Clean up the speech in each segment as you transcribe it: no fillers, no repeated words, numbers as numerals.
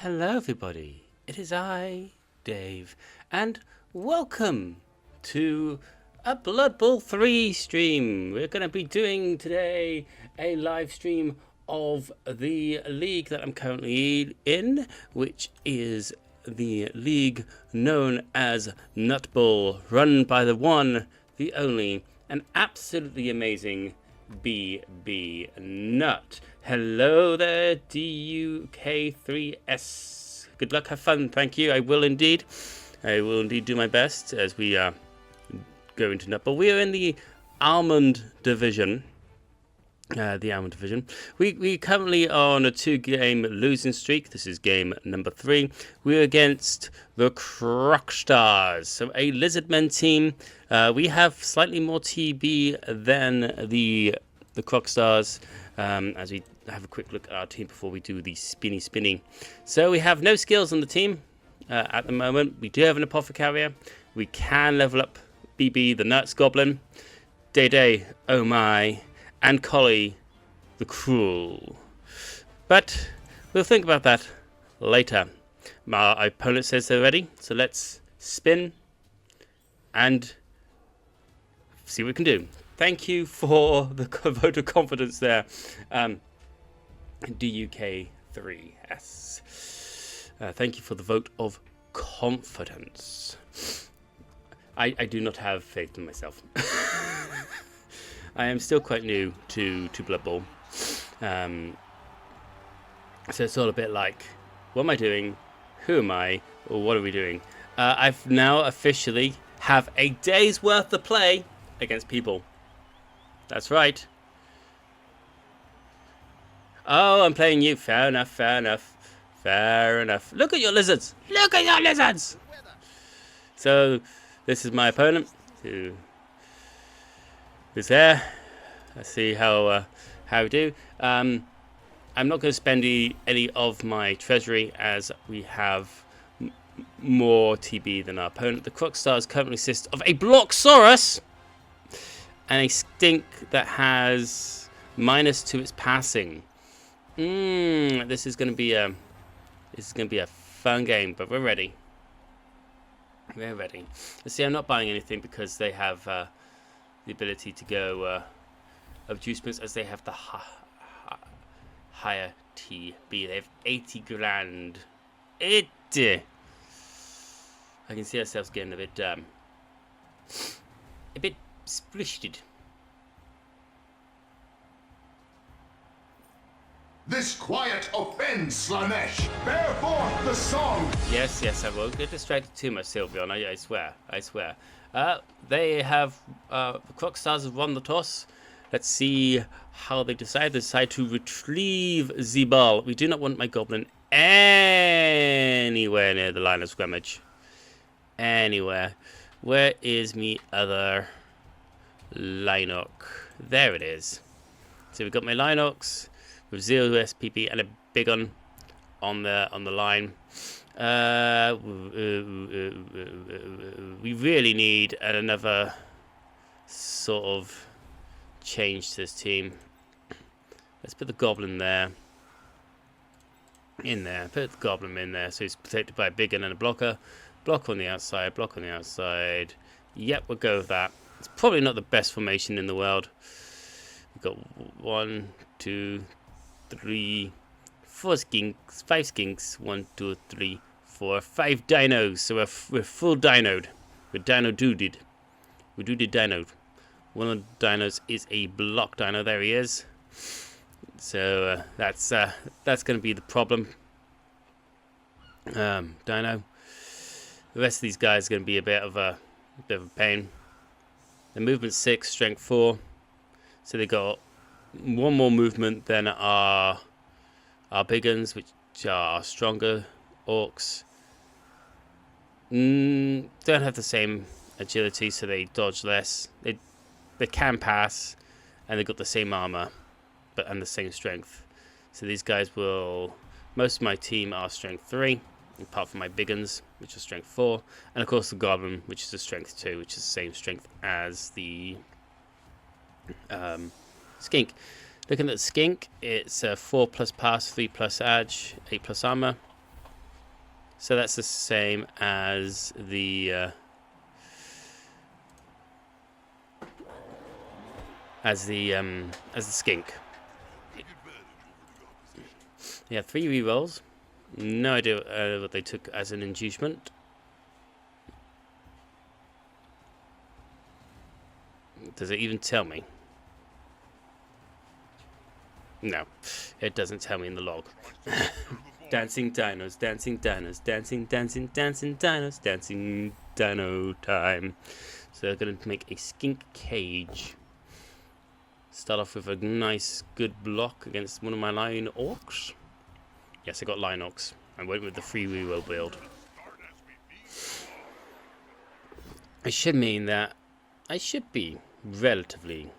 Hello everybody, it is I, Dave, and welcome to a Blood Bowl 3 stream. We're going to be doing today a live stream of the league that I'm currently in, which is the league known as Nut Bowl, run by the one, the only, and absolutely amazing BB Nut. Hello there, DUK3S. Good luck, have fun. Thank you. I will indeed do my best as we go into Nut Bowl. We are in the Almond Division. We currently are on a 2-game losing streak. This is game number 3. We're against the Orks, so a Lizardmen team. We have slightly more TB than the Orks. As we have a quick look at our team before we do the spinny. So we have no skills on the team at the moment. We do have an Apothecary. We can level up BB the Nuts Goblin, Day, oh my, and Collie the Cruel. But we'll think about that later. My opponent says they're ready, so let's spin and see what we can do. Thank you for the vote of confidence there, DUK3S. Thank you for the vote of confidence. I do not have faith in myself. I am still quite new to Blood Bowl. So it's all a bit like, what am I doing? Who am I? Or what are we doing? I've now officially have a day's worth of play against people. That's right. Oh, I'm playing you. Fair enough. Look at your lizards. So, this is my opponent who's there. Let's see how we do. I'm not going to spend any of my treasury as we have more TB than our opponent. The Orks currently consist of a Blocksaurus and a Stink that has -2 its passing. This is going to be a fun game, but we're ready. Let's see, I'm not buying anything because they have the ability to go objusements, as they have the higher TB. They have 80 grand. I can see ourselves getting a bit splished. This quiet offends, Slanesh. Bear forth the song. Yes, I won't get distracted too much, Sylveon. I swear. They have the Orks have won the toss. Let's see how they decide. They decide to retrieve the ball. We do not want my goblin anywhere near the line of scrimmage. Anywhere. Where is me other Lineox? There it is. So we've got my Lineox with 0 SPP and a big one on the line. We really need another sort of change to this team. Let's put the goblin there. Put the goblin in there so he's protected by a big one and a blocker. Block on the outside. Yep, we'll go with that. It's probably not the best formation in the world. We've got 1, 2, 3, 4 skinks, 5 skinks. 1, 2, 3, 4, 5 dinos. So we're full dinoed. We're dino-dooded. We're dooded dinoed. One of the dinos is a block dino. There he is. So that's going to be the problem. Dino. The rest of these guys are going to be a bit of a pain. The movement 6, strength 4. So they got one more movement than our big ones, which are stronger Orcs. Don't have the same agility, so they dodge less. They can pass, and they've got the same armor, and the same strength. So these guys will. Most of my team are strength 3, apart from my big ones, which are strength 4, and of course the goblin, which is a strength 2, which is the same strength as the skink. Looking at the skink, it's 4+ pass, 3+ edge, 8+ armor. So that's the same as the skink. Yeah, 3 rerolls. No idea what they took as an inducement. Does it even tell me? No, it doesn't tell me in the log. Dancing dinos, dancing dinos, dancing, dancing, dancing dinos, dancing dino time. So they're going to make a skink cage. Start off with a nice, good block against one of my lion orcs. Yes, I got lion orcs. I went with the free reroll build. It should mean that I should be relatively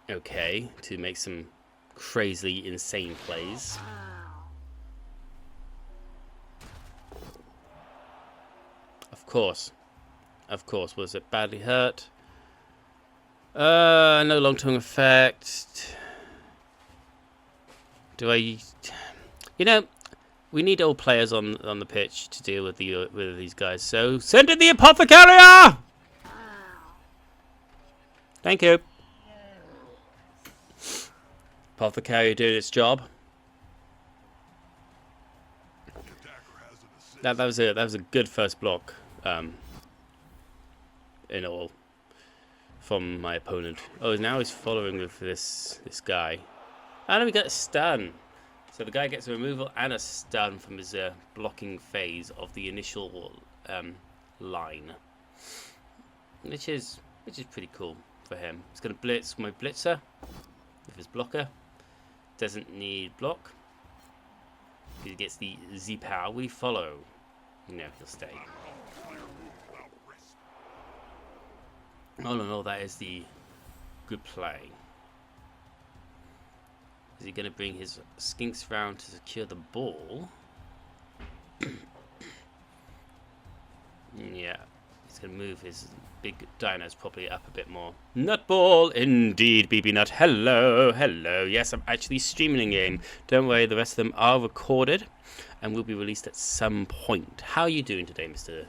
okay to make some crazily insane plays. Of course, was it badly hurt? No long-term effect. Do I? You know, we need all players on the pitch to deal with these guys. So send in the apothecary! Thank you. Apothecary doing its job. That was a good first block. In all, from my opponent. Oh, now he's following with this guy. And we got a stun. So the guy gets a removal and a stun from his blocking phase of the initial line, which is pretty cool for him. He's going to blitz my blitzer with his blocker. Doesn't need block. He gets the Z power. We follow. No, he'll stay. All in all, that is the good play. Is he going to bring his skinks round to secure the ball? Yeah, he's going to move his big dinos probably up a bit more. Nutball, indeed, BB Nut. Hello, hello. Yes, I'm actually streaming a game. Don't worry, the rest of them are recorded and will be released at some point. How are you doing today, Mr.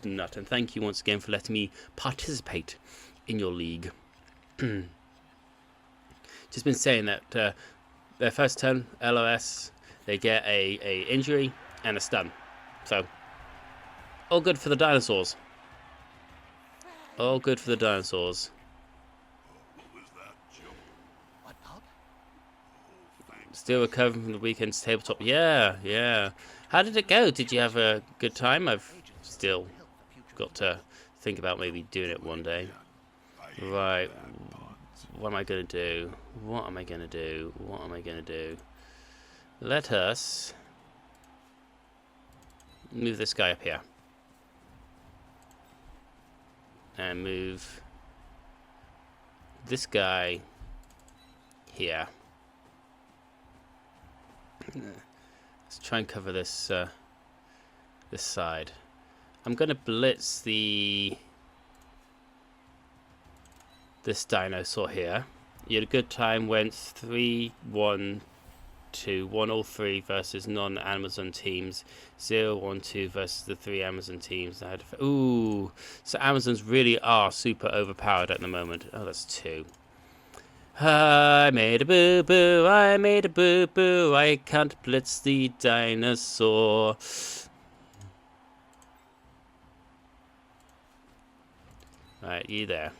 Nut? And thank you once again for letting me participate in your league. Just been saying that their first turn, LOS, they get a injury and a stun. So, all good for the dinosaurs. All good for the dinosaurs. Still recovering from the weekend's tabletop. Yeah. How did it go? Did you have a good time? I've still got to think about maybe doing it one day. Right. What am I going to do? Let us move this guy up here. And move this guy here. Let's try and cover this this side. I'm going to blitz this dinosaur here. You had a good time, went 3-1-2, 1-3 versus non-Amazon teams, 0-1-2 versus the 3 Amazon teams. I had ooh, so Amazons really are super overpowered at the moment. Oh, that's 2. I made a boo-boo, I made a boo-boo, I can't blitz the dinosaur. Right, you there.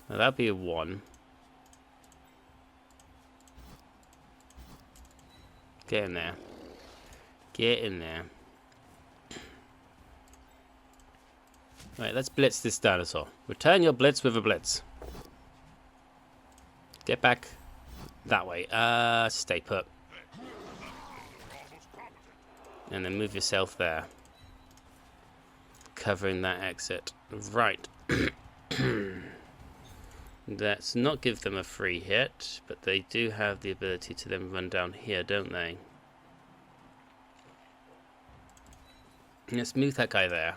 Now that'd be a 1. Get in there. Get in there. Right, let's blitz this dinosaur. Return your blitz with a blitz. Get back that way. Stay put. And then move yourself there. Covering that exit. Right. Let's not give them a free hit, but they do have the ability to then run down here, don't they? Let's move that guy there.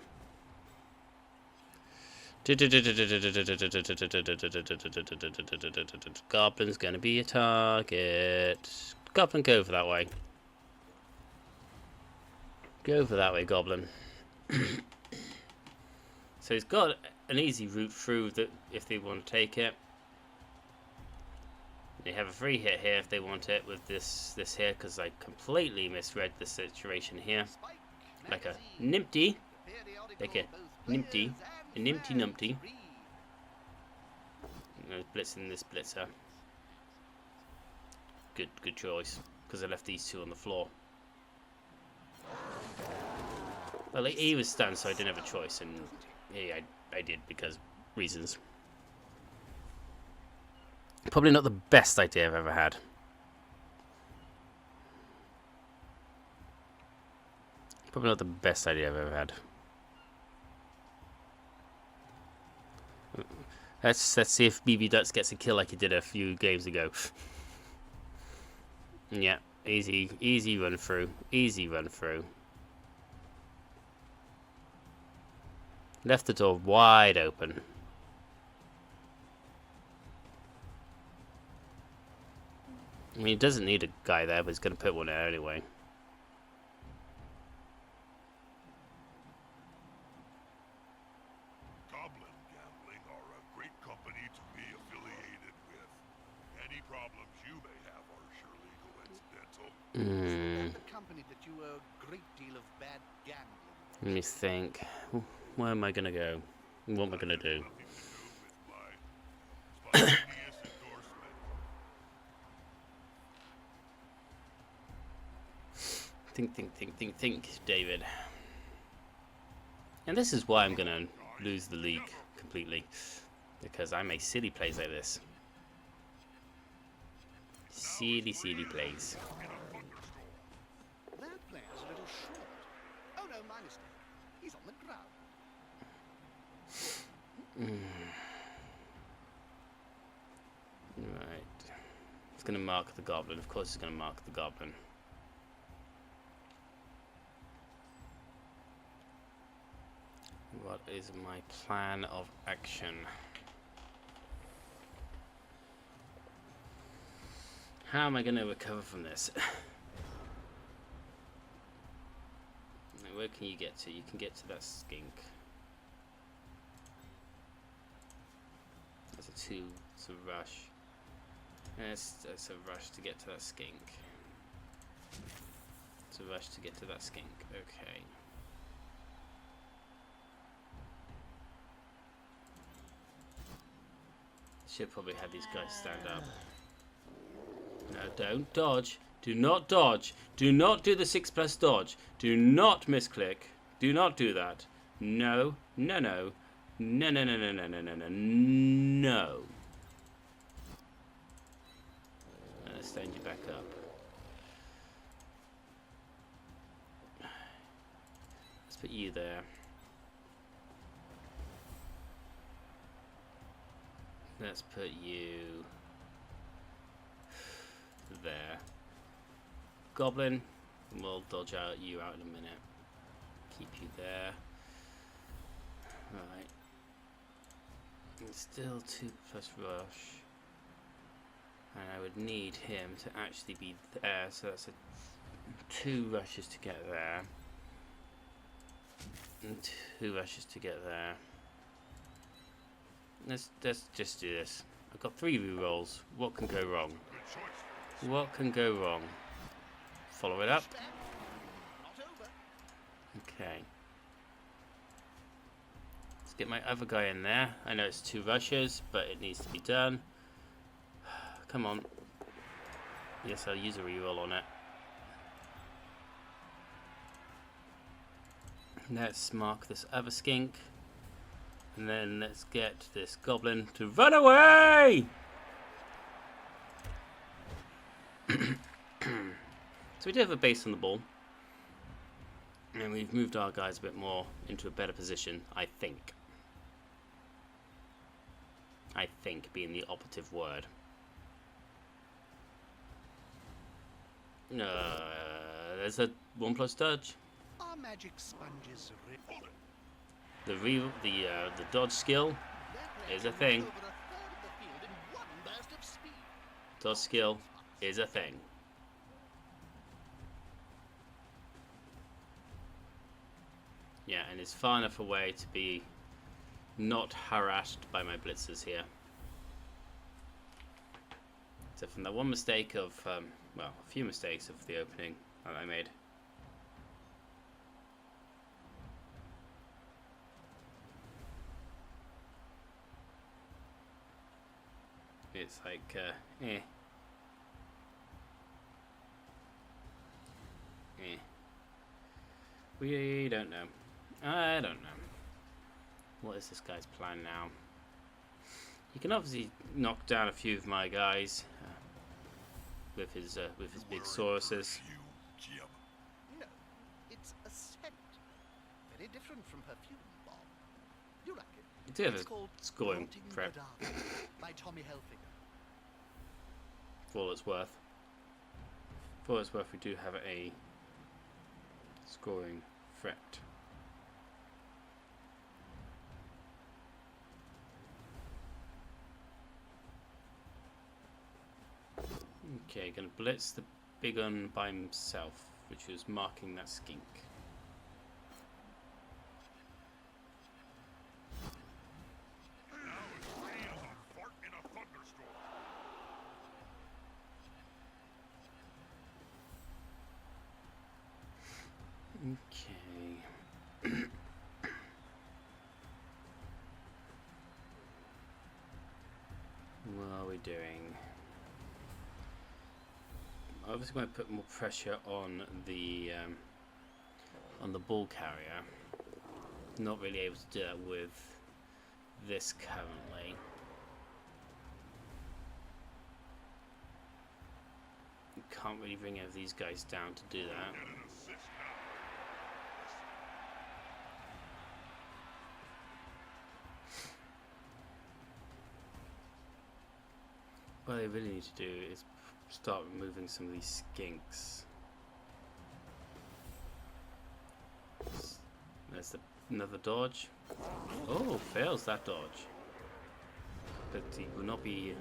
Goblin's gonna be a target. Goblin, go over that way. Go over that way, Goblin. So he's got an easy route through that if they want to take it. They have a free hit here if they want it with this here, because I completely misread the situation here. Like a nimpty. Like a nimpty. A nimpty numpty. Blitzing this blitzer. Good choice, because I left these two on the floor. Well, he was stunned, so I didn't have a choice, and yeah, I did because reasons. Probably not the best idea I've ever had. Probably not the best idea I've ever had. Let's see if BB Dutz gets a kill like he did a few games ago. Yeah, easy run through. Easy run through. Left the door wide open. I mean, he doesn't need a guy there, but he's going to put one there anyway. Goblin Gambling are a great company to be affiliated with. Any problems you may have are surely coincidental. The company that you owe a great deal of bad gambling. Let me think. Where am I going to go? What am I going to do? Think, David. And this is why I'm going to lose the league completely. Because I make silly plays like this. Silly plays. That player's a little short. Oh no, my mistake. He's on the ground. Right. It's going to mark the goblin. Of course it's going to mark the goblin. What is my plan of action? How am I going to recover from this? Where can you get to? You can get to that skink. That's a 2. It's a rush. It's a rush to get to that skink. It's a rush to get to that skink. Okay. Should probably have these guys stand up. No, don't dodge. Do not dodge. Do not do the 6+ dodge. Do not misclick. Do not do that. No. No. No. No. No. No. No. No. No. No. No. No. Let's stand you back up. Let's put you there. Let's put you there. Goblin, we'll dodge you out in a minute. Keep you there. Right. It's still 2+ rush. And I would need him to actually be there, so that's 2 rushes to get there. And 2 rushes to get there. Let's just do this. I've got 3 rerolls. What can go wrong? What can go wrong? Follow it up. Okay. Let's get my other guy in there. I know it's 2 rushes, but it needs to be done. Come on. Yes, I'll use a reroll on it. Let's mark this other skink. And then let's get this goblin to run away! So we do have a base on the ball. And we've moved our guys a bit more into a better position, I think. I think being the operative word. There's a 1+ dodge. Our magic sponges The dodge skill is a thing. Dodge skill is a thing. Yeah, and it's far enough away to be not harassed by my blitzers here. So from that one mistake of, well, a few mistakes of the opening that I made. It's like, eh. We don't know. I don't know. What is this guy's plan now? He can obviously knock down a few of my guys with his big sauruses. Jim. No, it's a scent. Very different from perfume, Bob. You like it? You do have It's a called scoring Haunting the prep Dark by Tommy Hilfiger. for all it's worth. For all it's worth, we do have a scoring threat. Okay, gonna blitz the big un by himself, which was marking that skink. Now it's free as a fart in a thunderstorm. Okay. What are we doing? Obviously, going to put more pressure on the ball carrier. Not really able to do that with this currently. Can't really bring any of these guys down to do that. Get an assist now. What they really need to do is start removing some of these skinks. There's another dodge. Oh, fails that dodge. But he will not be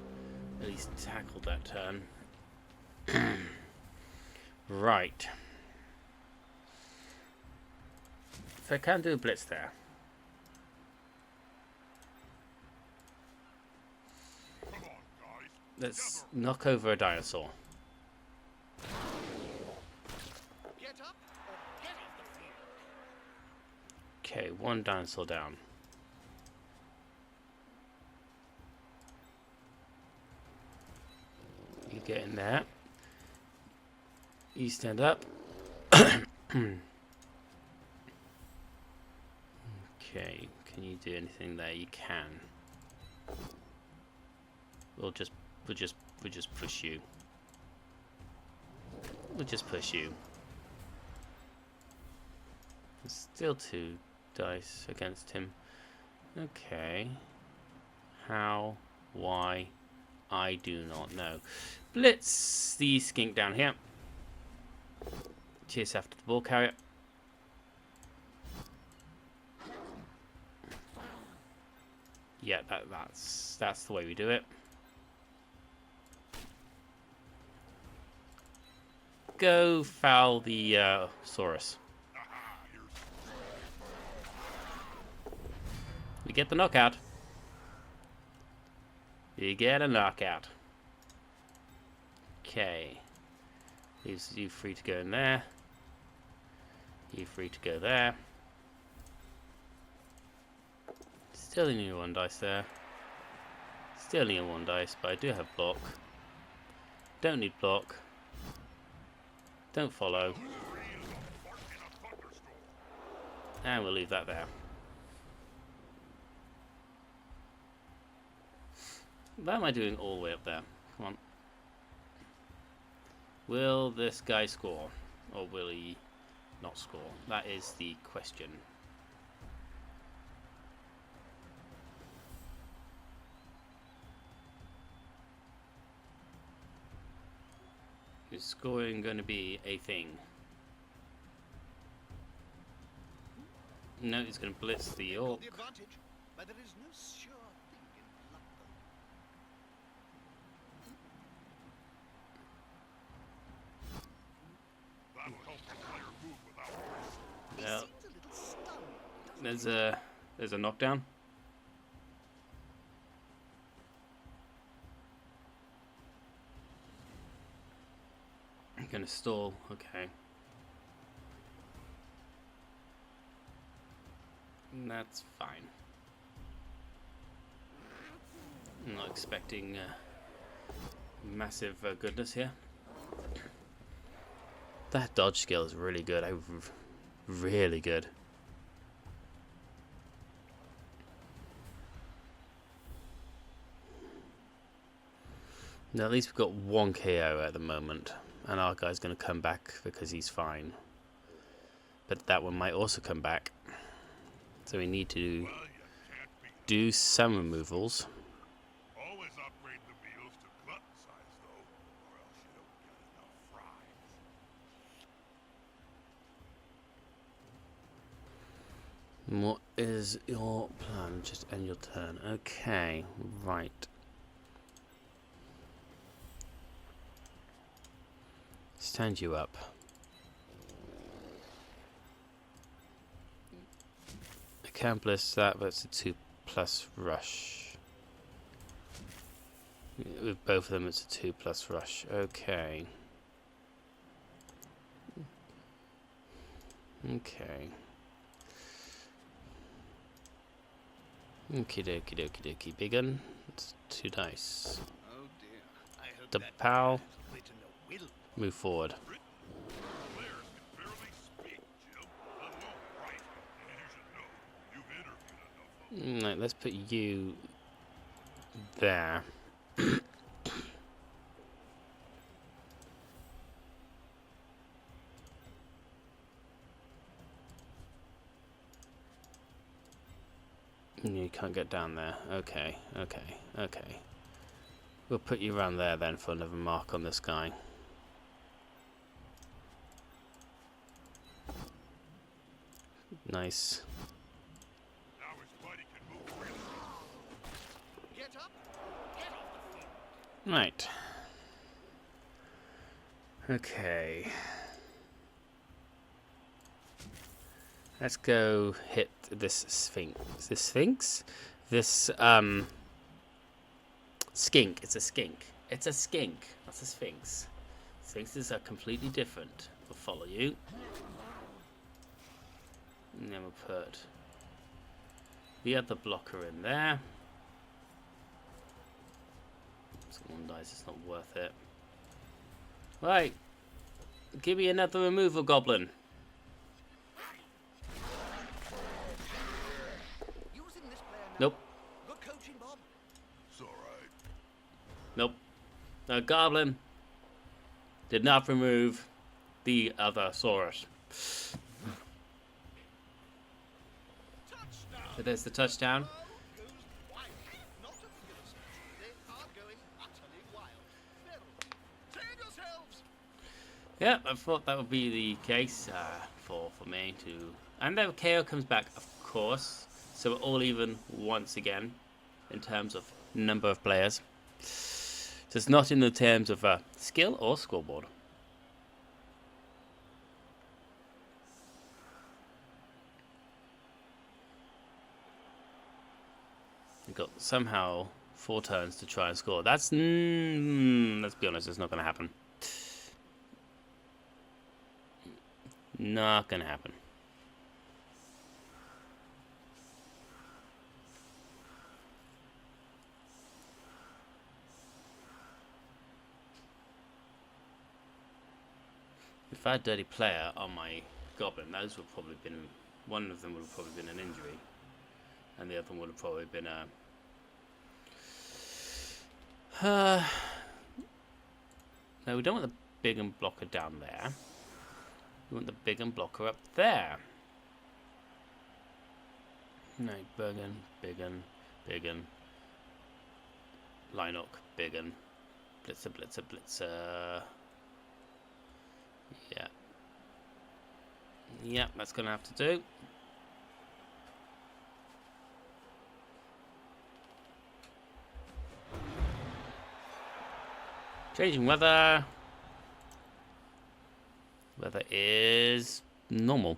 at least tackled that turn. Right. So I can do a blitz there. Come on, guys. Let's knock over a dinosaur. Get up or get off the field. Okay, one dinosaur down. You get in there. You stand up. Okay, can you do anything there? You can. We'll just push you. We'll just push you. There's still 2 dice against him. Okay. How? Why? I do not know. Blitz the skink down here. Chase after the ball carrier. Yeah, that's the way we do it. Go foul the Saurus. Aha, here's We get the knockout. You get a knockout. Okay. Leaves you free to go in there. You free to go there. Still only need 1 dice there. Still need 1 dice, but I do have block. Don't need block. Don't follow. free as a fart in a thunderstorm. And we'll leave that there. What am I doing all the way up there? Come on. Will this guy score? Or will he not score? That is the question. Is scoring going to be a thing? No, he's going to blitz the Orc. The advantage, but there is no sure thing in luck, though. That'll help the player move without risk. He Yeah. seems a little stunned There's a knockdown. I'm gonna stall. Okay. That's fine. I'm not expecting massive goodness here. That dodge skill is really good. Really good. Now at least we've got one KO at the moment, and our guy's going to come back because he's fine. But that one might also come back, so we need to do some removals. Always upgrade the meals to glutton size, though, or else you don't get enough fries. What is your plan? Just end your turn. Okay, right. Stand you up. I can't bless that, but it's a 2+ rush. With both of them, it's a 2+ rush. Okay. Okay. Okie dokie dokie dokie. Big un. It's 2 dice. Oh dear. I hope The that pal. translates into will. Move forward. Players can barely speak, Jim, let alone write. And you should know, you've interviewed enough of them. Right, let's put you there. You can't get down there. Okay, okay, okay. We'll put you around there then for another mark on this guy. Nice. Now his buddy can move freely. Get up. Get off the field. Right. Okay. Let's go hit this sphinx. This sphinx? This skink. It's a skink. It's a skink. That's a sphinx. Sphinxes are completely different. We'll follow you. And then we'll put the other blocker in there. Someone dies, it's not worth it. Right. Give me another removal goblin. Using this player now. Nope. Good coaching, Bob. It's alright. Nope. No, goblin did not remove the other Saurus. Touchdown. So there's the touchdown. World goes wild. Not a few essentially. They are going utterly wild. Feral. Save yourselves. Yeah, I thought that would be the case for me to... And then KO comes back, of course. So we're all even once again in terms of number of players. So it's not in the terms of skill or scoreboard. We've got somehow 4 turns to try and score. That's... let's be honest, it's not going to happen. Not going to happen. If I had Dirty Player on my Goblin, those would probably been... One of them would have probably been an injury. And the other one would have probably been a... No, we don't want the big and blocker down there. We want the big and blocker up there. No, Bergen, Biggin, Biggin. Lineock, Biggin. Blitzer, Blitzer, Blitzer. Yeah. Yeah, that's going to have to do. Changing weather. Weather is normal.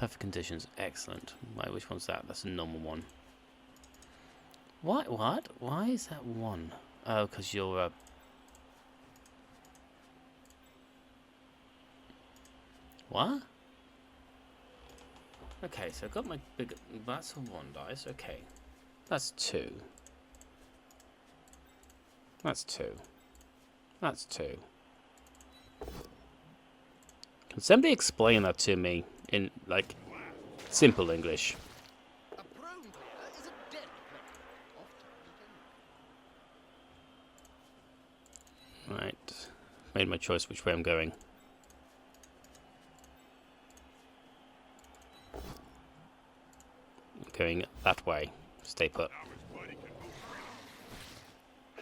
Perfect conditions. Excellent. Right, which one's that? That's a normal one. What? What? Why is that one? Oh, because you're What? Okay, so I've got my big... That's a 1 dice. Okay. That's 2. That's 2. That's 2. Can somebody explain that to me in, like, simple English? A prone player is a dead player. Often at any Right. Made my choice which way I'm going. I'm going that way. Stay put. How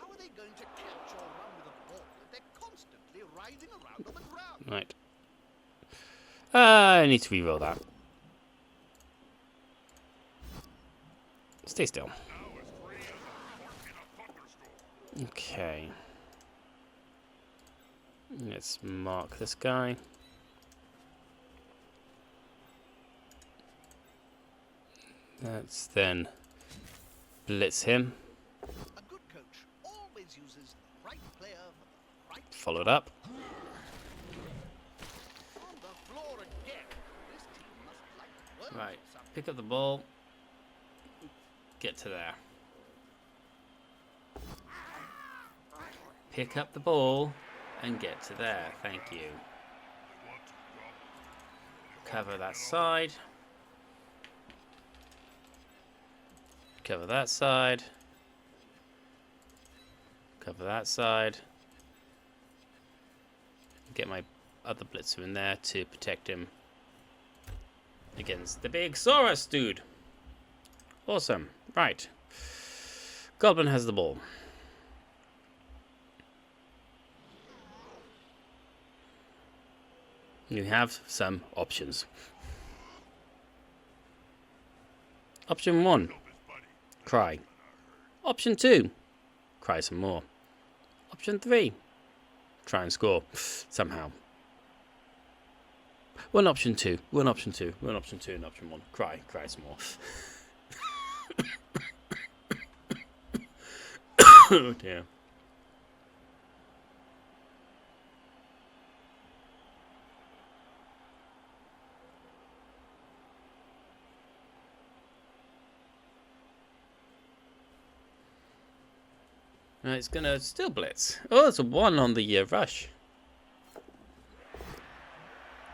are they going to catch or run with a ball if they're constantly writhing around on the ground? Right. I need to reroll that. Stay still. Okay. Let's mark this guy. Let's then blitz him. A good coach always uses the right player for the right Followed up. on the floor again. This team must like work Right. or something. Pick up the ball. Get to there. Pick up the ball and get to there. Thank you. Cover that side. Cover that side. Cover that side. Get my other blitzer in there to protect him against the big Saurus dude. Awesome. Right. Goblin has the ball. You have some options. Option 1. Cry. Option 2. Cry some more. Option 3. Try and score. Somehow. One option 2. One option 2. One option 2 and option 1. Cry. Cry some more. Oh dear. It's gonna still blitz. Oh, it's a 1 on the rush.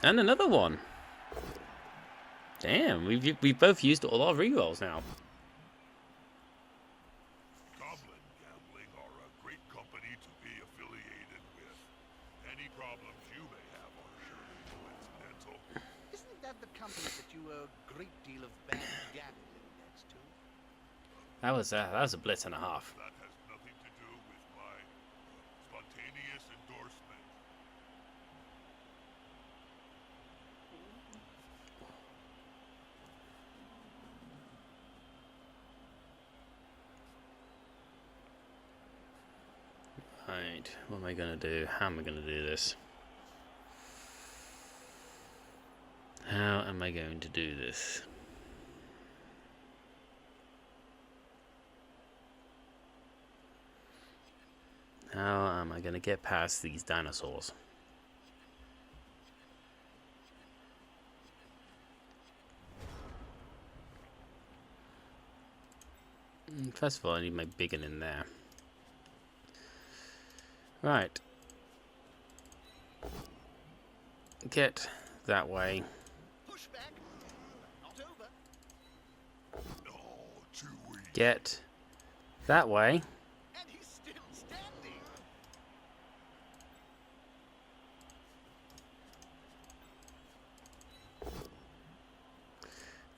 And another 1. Damn, we've both used all our rerolls now. Goblin gambling are a great company to be affiliated with. Any problems you may have are surely coincidental. Isn't that the company that you owe a great deal of bad gambling debts to? That was a blitz and a half. That has nothing to do with my spontaneous endorsement. Right, what am I gonna do? How am I gonna do this? How am I going to do this? How am I gonna get past these dinosaurs? First of all, I need my big one in there. Right. Get that way. Push back, but not over. Oh, too weak. Get that way. And he's still standing.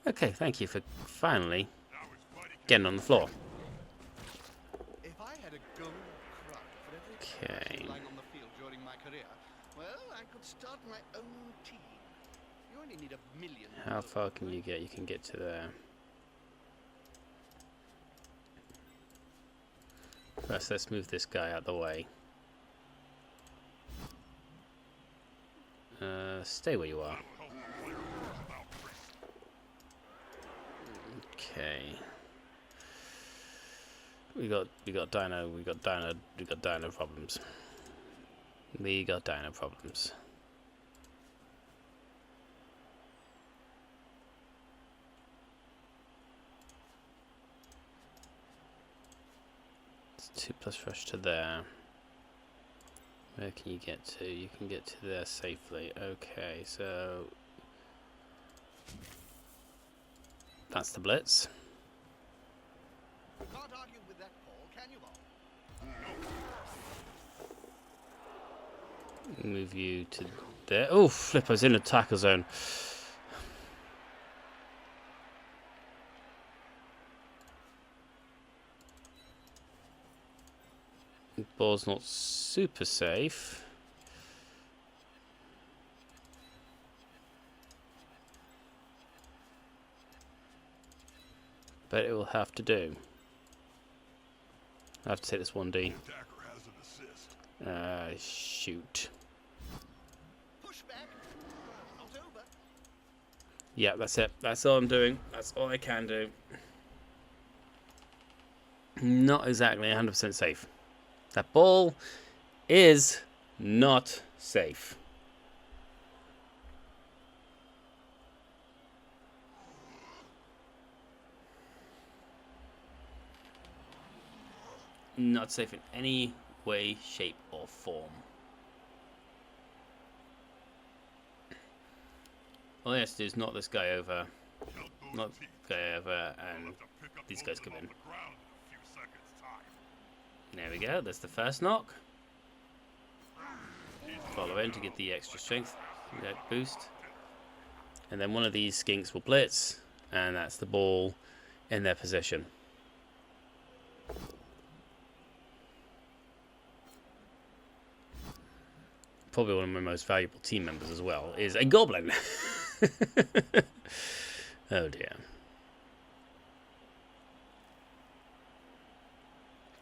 Okay, thank you for finally Now it's fighting. getting on the floor. If I had a gold crop for every Okay. person lying on the field during my career, well, I could start my own team. You only need 1,000,000. How far can you get? You can get to there. First, let's move this guy out the way. Stay where you are. Okay. We got dino problems. We got dino problems. It's 2+ rush to there. Where can you get to? You can get to there safely. Okay, so that's the blitz. Can't argue with that call, can you, Bob? Move you to there. Oh, flip! I was in a tackle zone. Ball's not super safe. But it will have to do. I have to take this 1D. Attacker has an assist. Shoot. Push back. Not over. Yeah, that's it. That's all I'm doing. That's all I can do. Not exactly 100% safe. That ball is not safe. Not safe in any way, shape, or form. All he has to do is knock this guy over, knock this guy over, and these guys come in. There we go, that's the first knock. Follow in to get the extra strength boost. And then one of these skinks will blitz, and that's the ball in their position. Probably one of my most valuable team members as well is a goblin. Oh dear.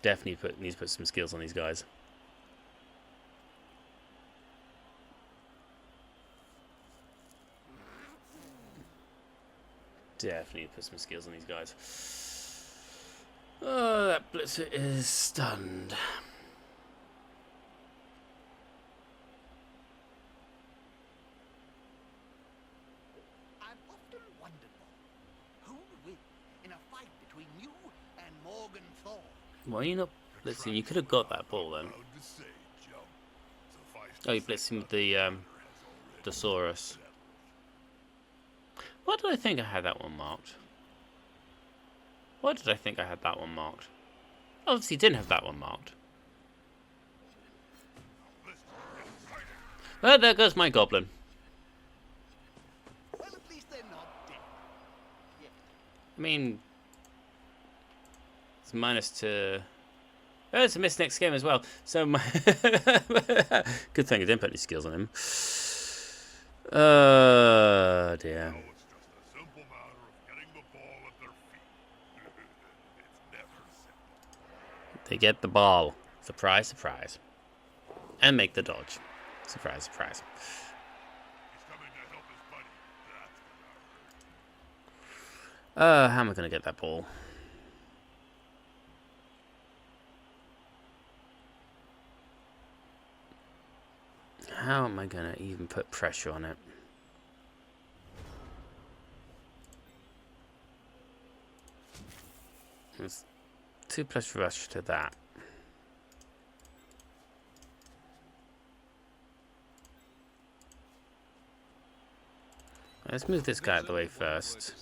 Definitely needs to put some skills on these guys. Definitely put some skills on these guys. Oh, that blitzer is stunned. I've often wondered, Bob, who would win in a fight between you and Morgan Thorne? Why are you not blitzing? You could have got that ball then. Oh, you blitzed him with the Dosaurus. Why did I think I had that one marked? Why did I think I had that one marked? Obviously didn't have that one marked. Well, there goes my goblin. Well, at least they're not dead. Yet. I mean, it's -2. Oh, it's a miss next game as well. So, good thing I didn't put any skills on him. Oh, dear. It's just a simple matter of getting the ball at their feet. It's never simple. They get the ball. Surprise, surprise. And make the dodge. Surprise, surprise. He's coming to help his buddy. That's gonna hurt. How am I going to get that ball? How am I going to even put pressure on it? It's 2+ rush to that. Let's move this guy out of the way first.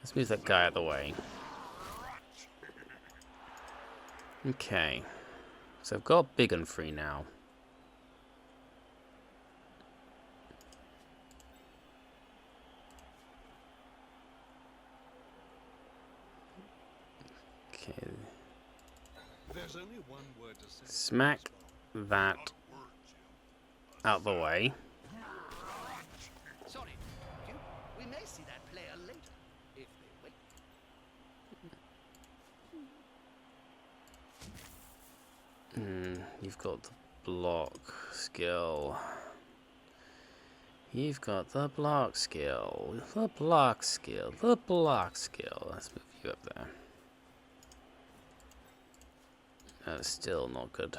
Let's move that guy out of the way. Okay. So I've got big and free now. Okay. There's only one word to say. Smack that out the way. Sorry, Duke. We may see that player later, if they wait. You've got the block skill. You've got the block skill, the block skill, the block skill. Let's move you up there. That's still not good.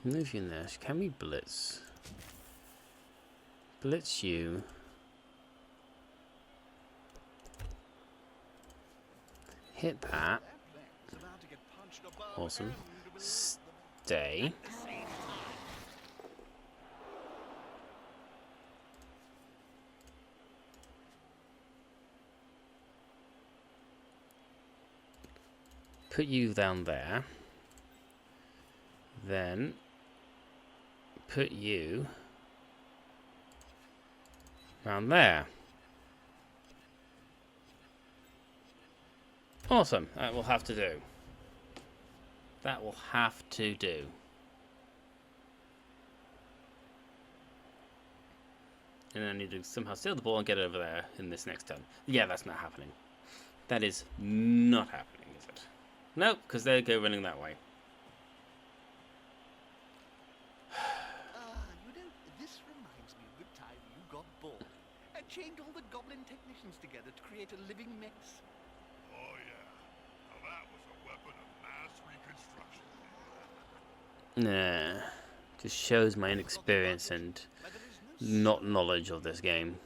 Move you in there. Can we blitz? Blitz you. Hit that. Awesome. Stay. Put you down there. Then put you around there. Awesome. That will have to do. That will have to do. And I need to somehow steal the ball and get it over there in this next turn. Yeah, that's not happening. That is not happening, is it? Nope, because they go running that way. This reminds me of the time you got bored and chained all the goblin technicians together to create a living mess. Oh yeah. Now that was a weapon of mass reconstruction. Nah. Just shows my inexperience and not knowledge of this game.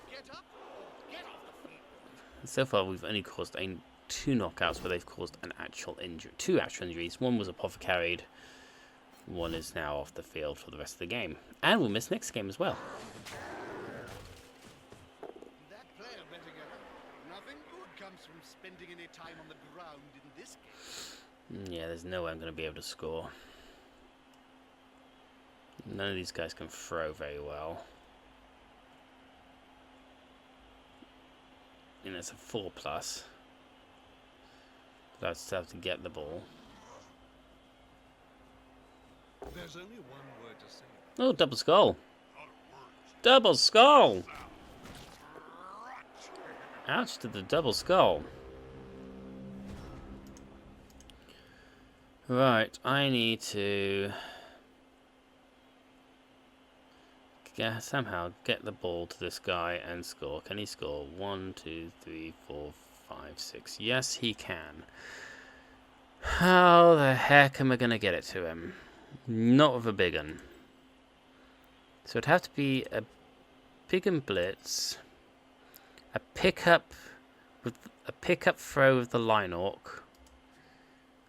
Get up or get off the field. So far, we've only caused 2 knockouts, where they've caused an actual injury, 2 actual injuries. One was apothecarried. One is now off the field for the rest of the game, and we'll miss next game as well. That player better get up. Nothing good comes from spending any time on the ground in this game. Yeah, there's no way I'm going to be able to score. None of these guys can throw very well. And it's a 4+. But I still have to get the ball. There's only one word to say. Oh, double skull. Double skull! Ouch to the double skull. Right, I need to somehow get the ball to this guy and score. Can he score? 1, 2, 3, 4, 5, 6. Yes, he can. How the heck am I going to get it to him? Not with a big un. So it'd have to be a big un blitz, a pickup throw with the line orc,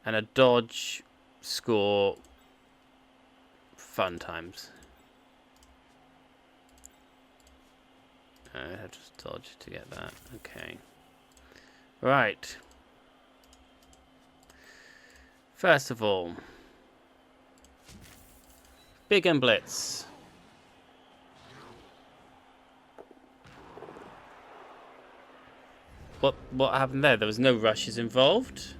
and a dodge score. Fun times. I have to dodge to get that. Okay. Right. First of all, big and blitz. What happened there? There was no rushes involved.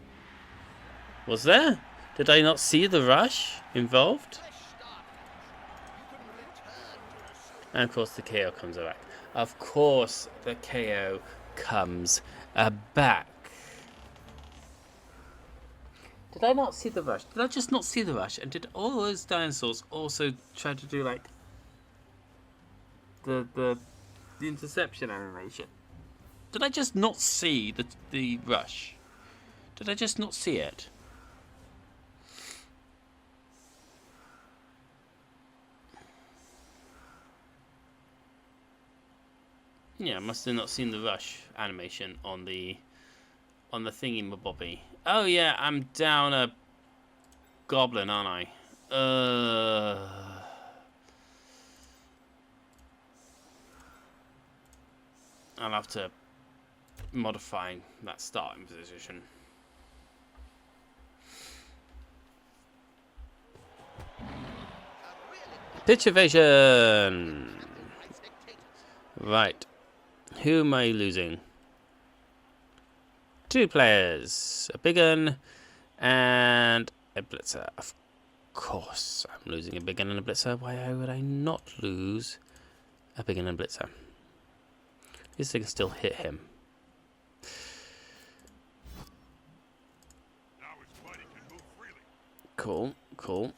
Was there? Did I not see the rush involved? And of course the KO comes back. Of course the KO comes back. Did I not see the rush? Did I just not see the rush? And did all those dinosaurs also try to do like the interception animation? Did I just not see the rush? Did I just not see it? Yeah, I must have not seen the rush animation on the thingy-mabobby. Oh yeah, I'm down a goblin, aren't I? I'll have to modify that starting position. Pitch evasion. Right. Who am I losing? 2 players. A big un and a blitzer. Of course I'm losing a big un and a blitzer. Why would I not lose a big un and a blitzer? This thing can still hit him. Now his body can move freely. Cool, cool.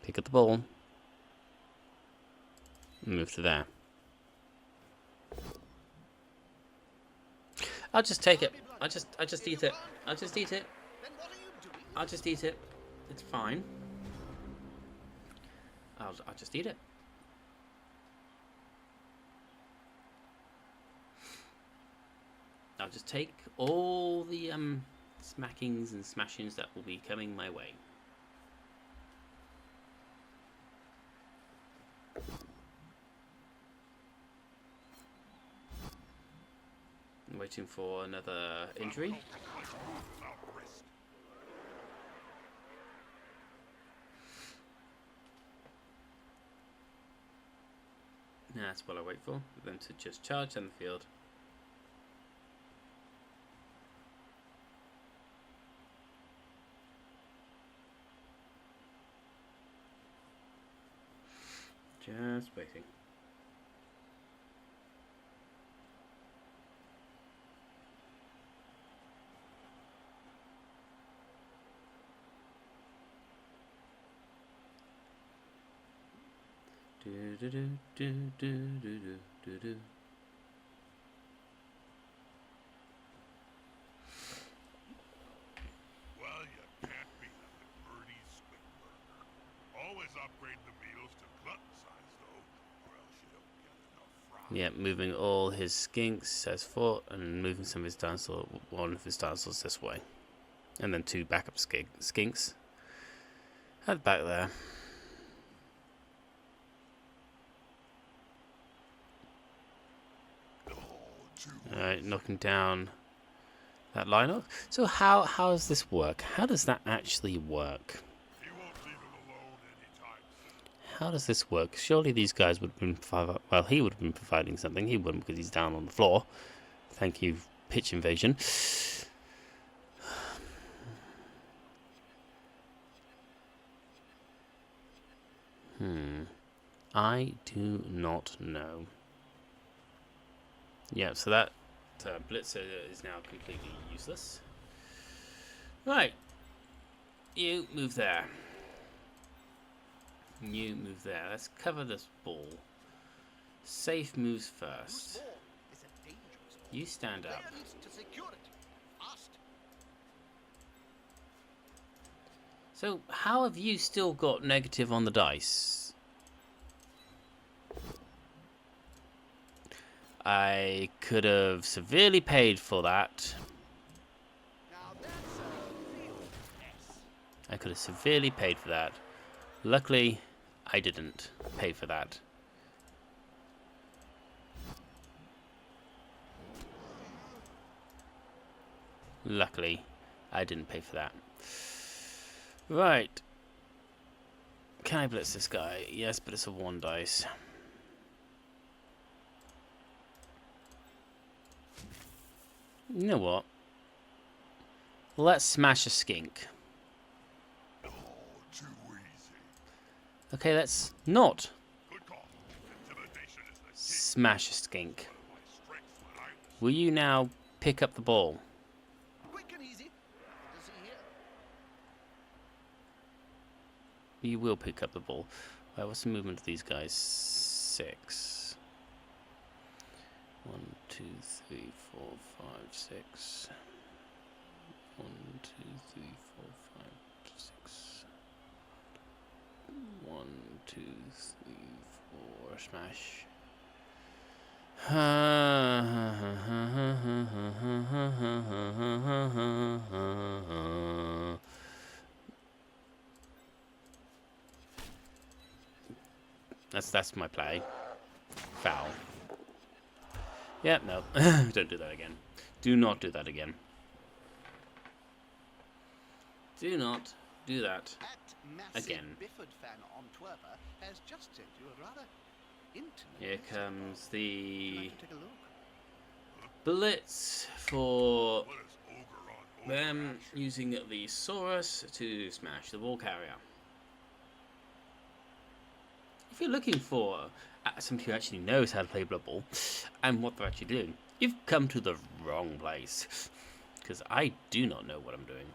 Pick up the ball. Move to there. I'll just take it. I just eat it. I'll just eat it. Then what are you doing? I'll just eat it. It's fine. I'll just eat it. I'll just take all the smackings and smashings that will be coming my way. I'm waiting for another injury. Without risk. That's what I wait for them to just charge down the field. Just waiting. Do do do do do do do do. Well, you can't beat him with Birdie's Squid Burger. Always upgrade the meals to glutton size, though, or else you don't get enough fry. Yeah, moving all his skinks as fought and moving some of his dinosaurs, one of his dinosaurs this way. And then 2 backup skinks. At the back there. Alright, knocking down that line. So how does this work? How does that actually work? He won't leave him alone anytime soon. How does this work? Surely these guys would have been well, he would have been providing something. He wouldn't because he's down on the floor. Thank you, pitch invasion. I do not know. Yeah, so that blitzer is now completely useless. Right. You move there. You move there. Let's cover this ball. Safe moves first. Whose ball is a dangerous ball. You stand up. Player needs to secure it. Fast. So, how have you still got negative on the dice? I could have severely paid for that. Now that's a real mess. I could have severely paid for that. Luckily, I didn't pay for that. Luckily, I didn't pay for that. Right. Can I blitz this guy? Yes, but it's a 1 dice. You know what? Let's smash a skink. Oh, too easy. Okay, let's not Good call. Intimidation is the key. smash a skink. My strengths when I was Will you now pick up the ball? Quick and easy. What does he hear? You will pick up the ball. Right, what's the movement of these guys? 6. 1, 2, 3, 4, 5, 6. 1, 2, 3, 4, 5, 6. 1, 2, 3, 4. Smash. That's my play. Foul. Yeah, no. Don't do that again. Do not do that again. Do not do that. That massive Again. Bifford fan on Twerper has just sent you a rather intimate Here message. comes Would you the like to take a look? blitz for What is ogre on them action? using the Saurus to smash the ball carrier. If you're looking for somebody who actually knows how to play Blood Bowl and what they're actually doing, you've come to the wrong place. Because I do not know what I'm doing.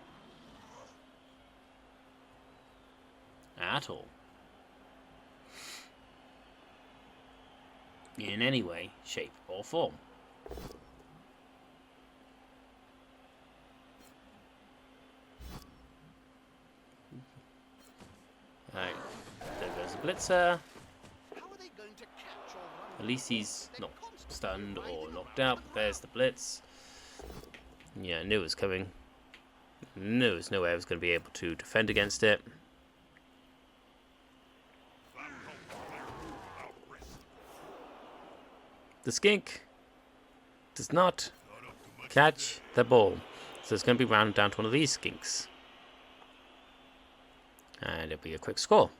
At all. In any way, shape, or form. Right, there goes the blitzer. How are they going to catch or run? At least he's not stunned or knocked out. There's the blitz. Yeah, I knew it was coming. Knew there's no way I was going to be able to defend against it. The skink does not catch the ball. So it's going to be rounded down to one of these skinks. And it'll be a quick score.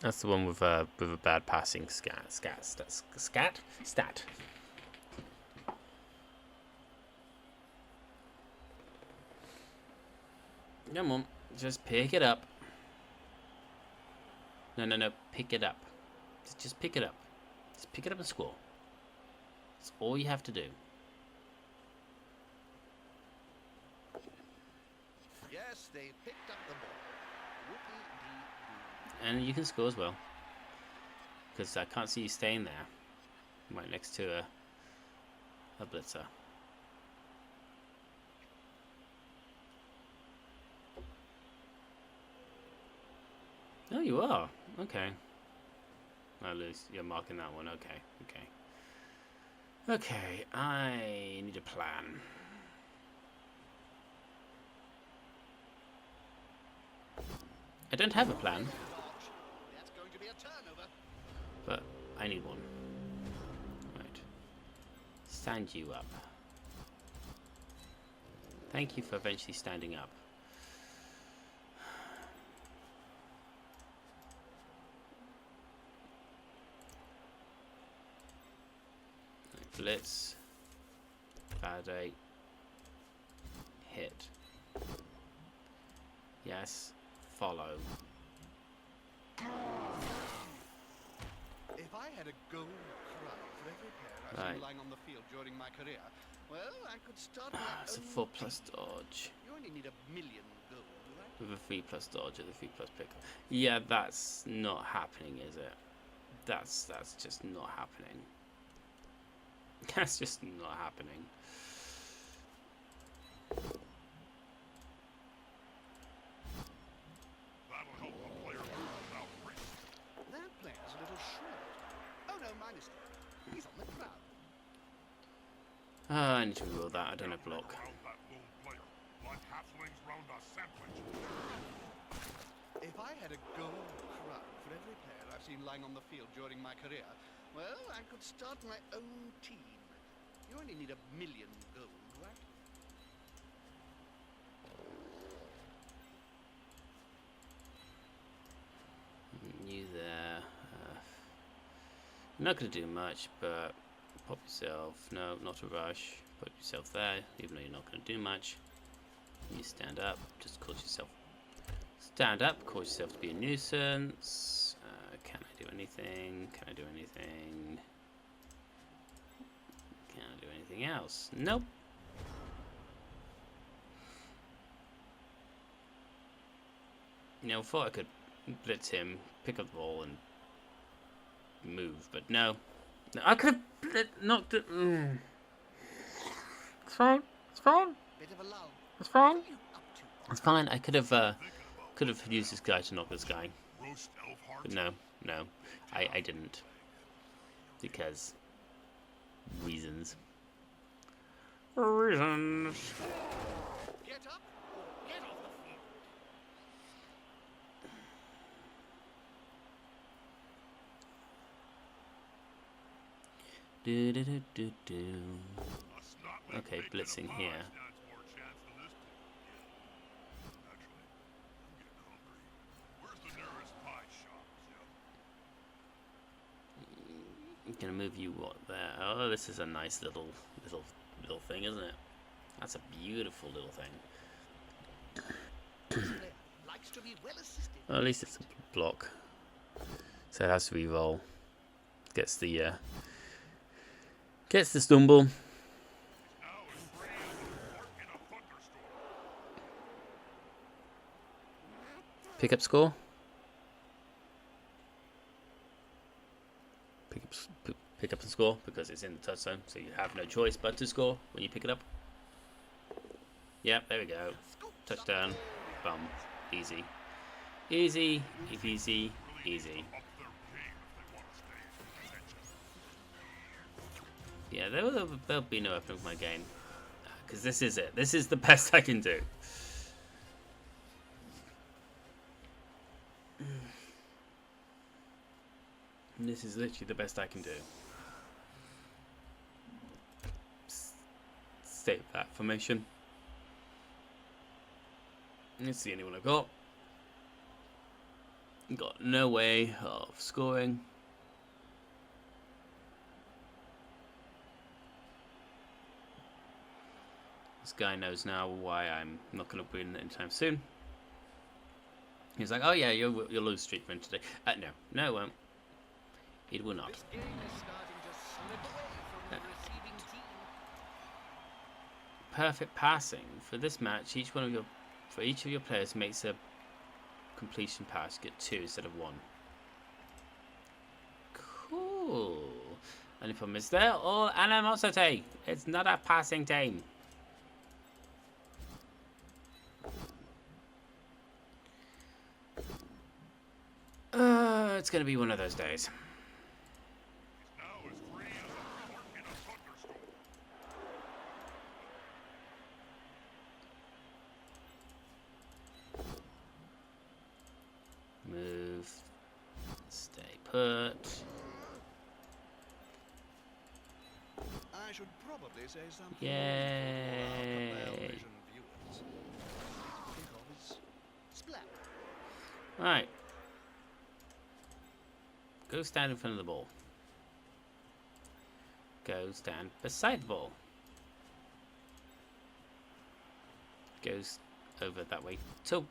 That's the one with a bad passing stat. Come on, just pick it up. No, pick it up. Just pick it up. Just pick it up and score. That's all you have to do. Yes, they picked up the ball. Whoopie-dee-doo. And you can score as well. Because I can't see you staying there. Right next to a blitzer. Oh, you are. Okay. At least you're marking that one. Okay, I need a plan. I don't have a plan, That's going to be a turnover. but I need one. Right. Stand you up. Thank you for eventually standing up. Blitz, validate, hit. Yes, follow. If I had a gold crown for every pair I've seen lying on the field during my career, well, I could start my It's a own 4+ team. dodge You only need 1,000,000 gold, right? with a 3+ dodge and a 3+ pick. Yeah, that's not happening, is it? That's just not happening. That's just not happening. That'll help the player learn about risk. That player's a little short. Oh no, mine is he's on the ground. I need to reroll that. I don't have block. Round that lone player, like halflings round a sandwich. If I had a gold crown for every player I've seen lying on the field during my career, well, I could start my own team. You only need 1,000,000 gold, right? You there. You're not going to do much, but pop yourself. No, not a rush. Put yourself there, even though you're not going to do much. You stand up. Just cause yourself. Stand up. Cause yourself to be a nuisance. Can I do anything? Can I do anything? Can I do anything else? Nope. Now, I thought I could blitz him, pick up the ball, and move, but no. I could have knocked it. It's fine. It's fine. Bit of a lull. It's fine. What are you up to? It's fine. I could have used this guy to knock this guy, Roast elf heart. but no, I didn't, because reasons. Reasons. Get up or get off the field. Do do do do do. A snot-leg Okay, bacon blitzing of here. pie stands more chance than this team. Yeah. Actually, I'm getting hungry. Where's the nearest pie shop, Zip? I'm gonna move you what there. Oh, this is a nice little thing, isn't it? That's a beautiful little thing. This player likes to be well assisted. Well, at least it's a block. So it has to re-roll. Gets the stumble. Now as free as a lark in a thunderstorm. Pick up score. Pick up the score because it's in the touch zone, so you have no choice but to score when you pick it up. Yep, there we go. Touchdown. Bum. Easy. Easy. Easy. Easy. Up their game if they want to stay in contention. Yeah, there'll be no opening of my game. Because this is it. This is the best I can do. This is literally the best I can do. Save that formation. It's the only one I've got. Got no way of scoring. This guy knows now why I'm not going to win anytime soon. He's like, oh yeah, you'll lose streak win today. No, it won't. It will not. This game is starting to slip away from the receiving team. Perfect passing for this match. Each of your players makes a completion pass. You get 2 instead of 1. Cool. Only problem is they're all animosity. It's not a passing team. It's gonna be one of those days. Now as free as a lark in a thunderstorm. Move. Stay put. I should probably say something. Yay. Vision viewers. Think of as splat. Right. Go stand in front of the ball. Go stand beside the ball. Goes over that way. So,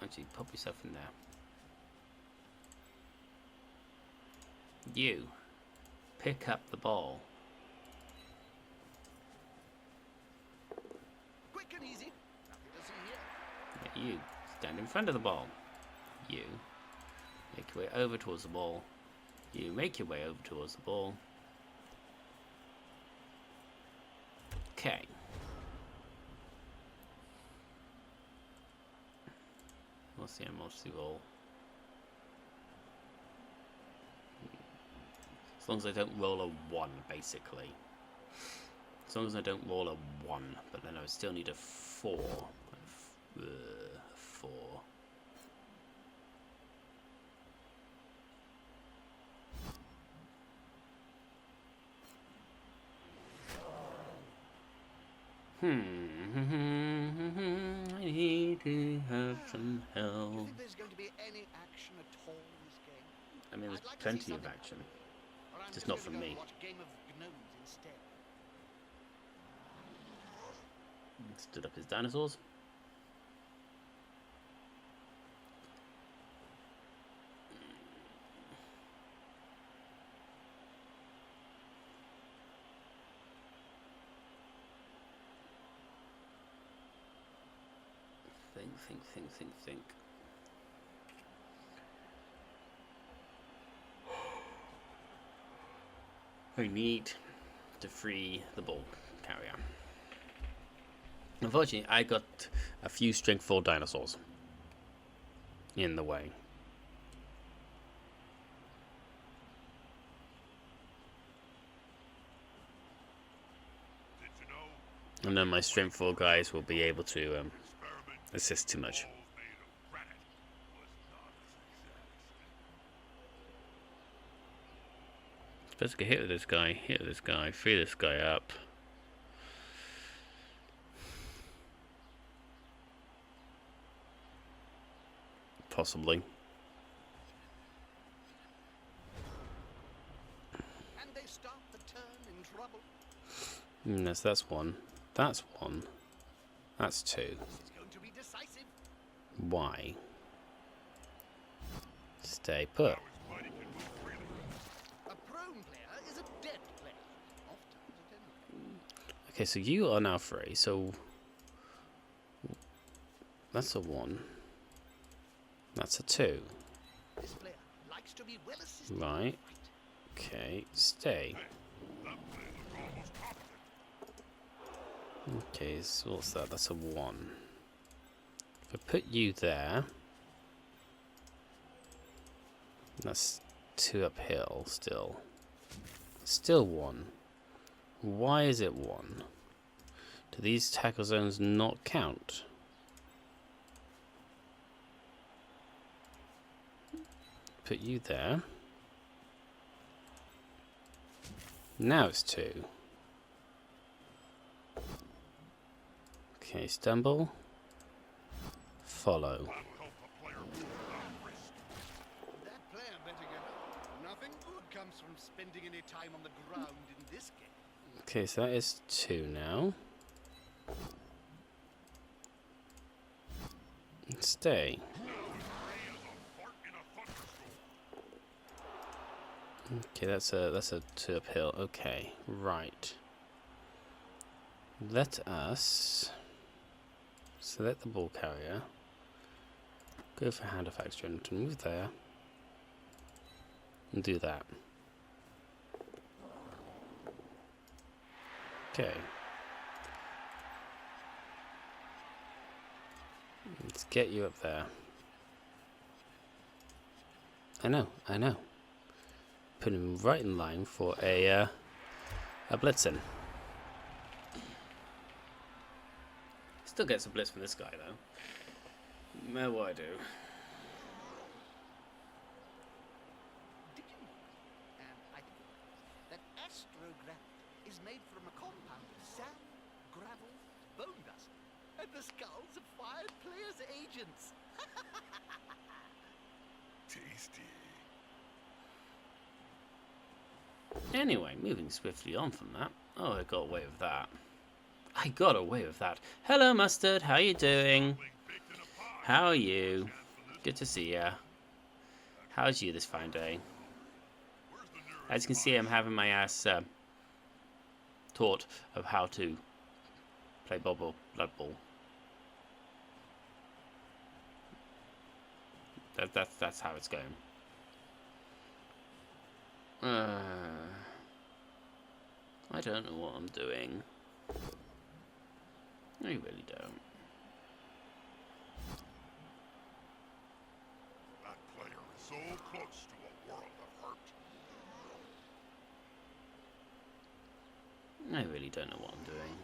actually, pop yourself in there. You pick up the ball. Quick and easy. Nothing to see here. You stand in front of the ball. You make your way over towards the ball. You make your way over towards the ball. Okay. What's the animosity roll? As long as I don't roll a 1, basically. As long as I don't roll a 1, but then I would still need a 4. 4. I need to have some Do you help. think there's going to be any action at all in this game? I mean, there's I'd like to see plenty of something. action. Or I'm Just not gonna from go me. Watch Game of Gnomes instead. Stood up his dinosaurs. Think. We need to free the ball carrier. Unfortunately, I got a few strength 4 dinosaurs in the way. Did you know? And then my strength 4 guys will be able to Experiment assist too much. balls made of granite was not a success. Supposed to get hit with this guy, free this guy up. Possibly. And they start the turn in trouble. Yes, that's 1. That's 1. That's 2. This is going to be decisive. Why? Stay put. A prone player is a dead player. Oft-times a tenor. Okay, so you are now free, so that's a 1. That's a 2. This player likes to be well assisted. Right. Okay, stay. Okay, so what's that? That's a 1. If I put you there, that's 2 uphill still. Still 1. Why is it 1? Do these tackle zones not count? Put you there. Now it's 2. Okay, stumble. Follow. That player better get up. Nothing good comes from spending any time on the ground in this game. Okay, so that is 2 now. Stay. Okay, that's a 2 uphill. Okay, right. Let us select the ball carrier. Go for hand of action to move there. And do that. Okay. Let's get you up there. I know. Put him right in line for a blitzing. Still gets a blitz from this guy though. No matter what I do. Did you know, and I think it was, that astrogranite is made from a compound of sand, gravel, bone dust, and the skulls of fired players' agents? Tasty. Anyway, moving swiftly on from that. Oh, I got away with that. I got away with that. Hello, Mustard. How you doing? How are you? Good to see ya. How's you this fine day? As you can see, I'm having my ass taught of how to play Blood Bowl. That's how it's going. I don't know what I'm doing. I really don't. That player is so close to a world of hurt. I really don't know what I'm doing.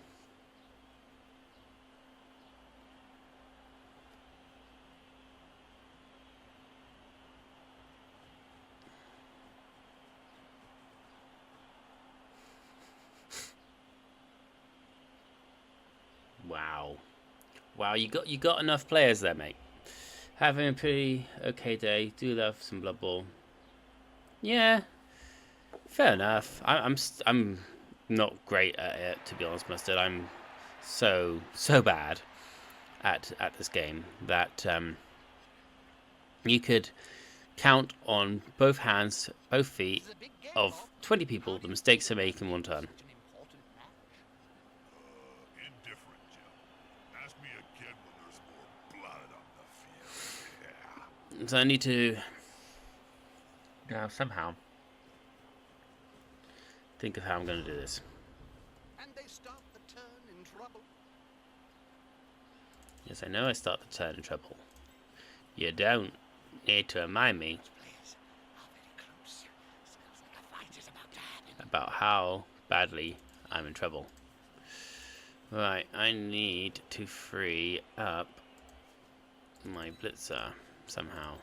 Wow, you got enough players there, mate. Having a pretty okay day. Do love some Blood Bowl. Yeah, fair enough. I'm not great at it, to be honest, Mustard. I'm so bad at this game that you could count on both hands, both feet of 20 people the mistakes they make in one turn. Indifferent, Jim. Ask me again when there's more blood on the field. Yeah. So I need to somehow think of how I'm going to do this. And they start the turn in trouble. Yes, I know I start the turn in trouble. You don't need to remind me Players are very close. Smells like a fight is about to happen. about how badly I'm in trouble. Right, I need to free up my blitzer somehow.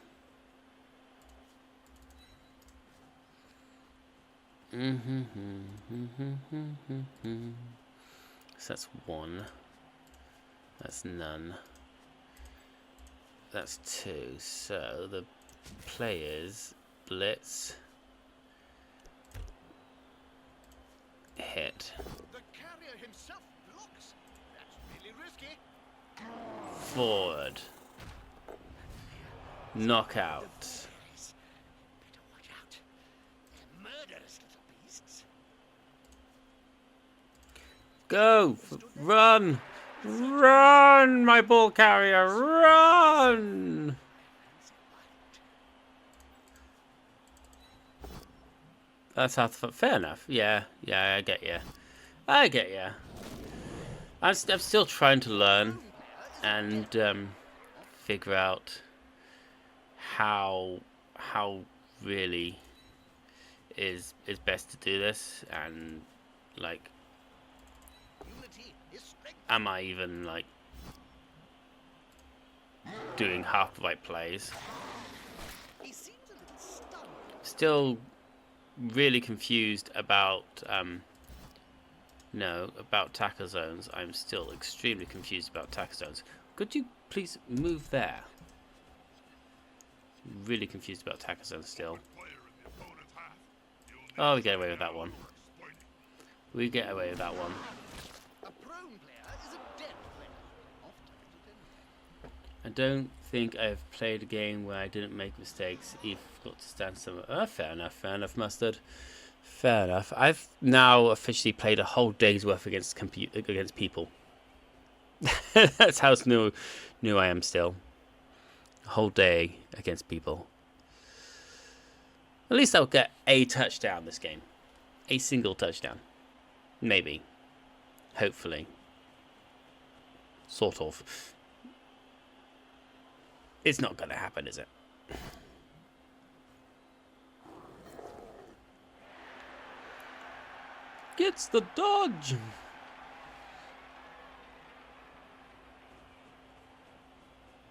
So that's 1. That's none. That's 2. So the players blitz hit The carrier himself blocks. That's really risky. forward. Knockout. Better watch out. They're murderous little beasts. Go! Run! Run, my ball carrier! Run! That's how. Fair enough. Yeah, I get you. I get you. I'm still trying to learn and figure out how really is best to do this, and like, am I even like doing half the right plays? Still really confused about about tackle zones. I'm still extremely confused about tackle zones. Could you please move there? Really confused about tackle zones still. Oh, we get away with that one. We get away with that one. A prone player is a dead player. I don't think I've played a game where I didn't make mistakes. You've got to stand somewhere. Fair enough, Mustard. Fair enough. I've now officially played a whole day's worth against people. That's how new I am still. A whole day against people. At least I'll get a touchdown this game. A single touchdown. Maybe. Hopefully. Sort of. It's not going to happen, is it? Gets the dodge.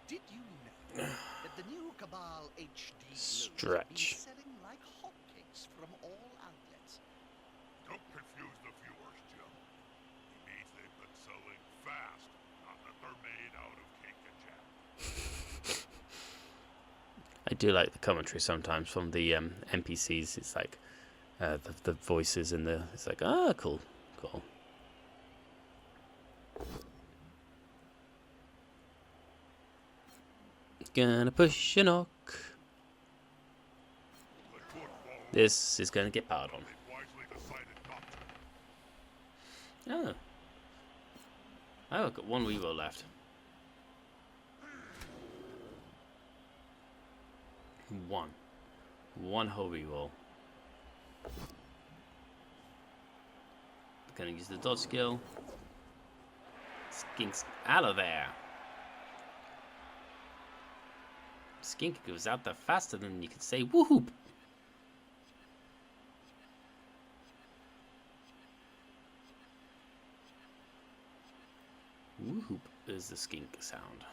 Did you know that the new Cabal HD Stretch. is selling like hotcakes from all outlets? Don't confuse the viewers, Jim. He means they've been selling fast, not that they're made out of cake and jam. I do like the commentary sometimes from the NPCs. It's like the voices and it's like, cool. Gonna push a knock. This is gonna get powered on. Oh, I've got one reroll left. One whole reroll. Gonna use the dodge skill. Skink's out of there. Skink goes out there faster than you could say woohoop. Woohoop is the skink sound.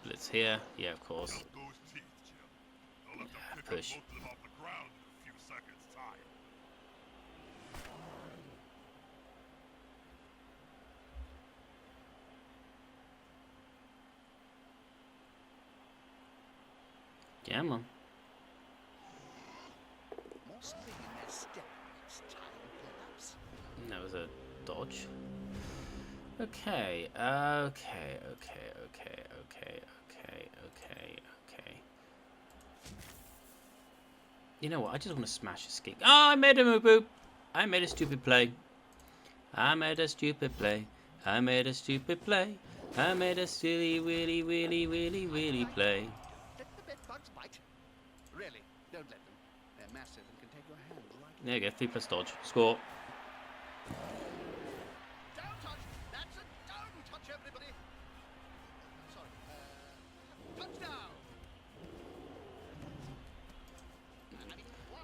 Blitz here, yeah, of course. Yeah, push. Yeah, man. That was a dodge. Okay. You know what? I just want to smash a skink. Oh, I made a moo boop. I made a stupid play. I made a stupid play. I made a stupid play. I made a silly, really play. Let the bed bugs bite. Really, don't let them. They're massive and can take your hand right. There you go. 3+ dodge. Score. Don't touch. That's a don't touch, everybody. Sorry. Touchdown.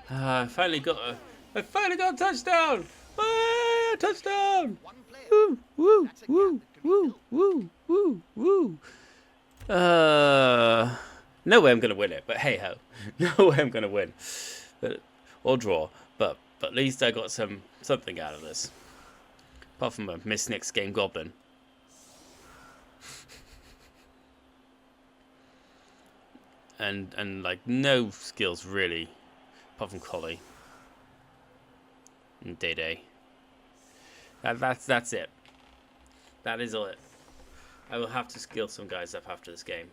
I finally got a touchdown! Ah, touchdown! One player. Woo, woo, That's a woo, gap that can be woo, filled. woo, woo, woo. No way I'm gonna win it, but hey ho, no way I'm gonna win, or draw. But at least I got something out of this, apart from a miss next game goblin. And like no skills really, apart from Collie and Day. That's it. That is all it. I will have to skill some guys up after this game.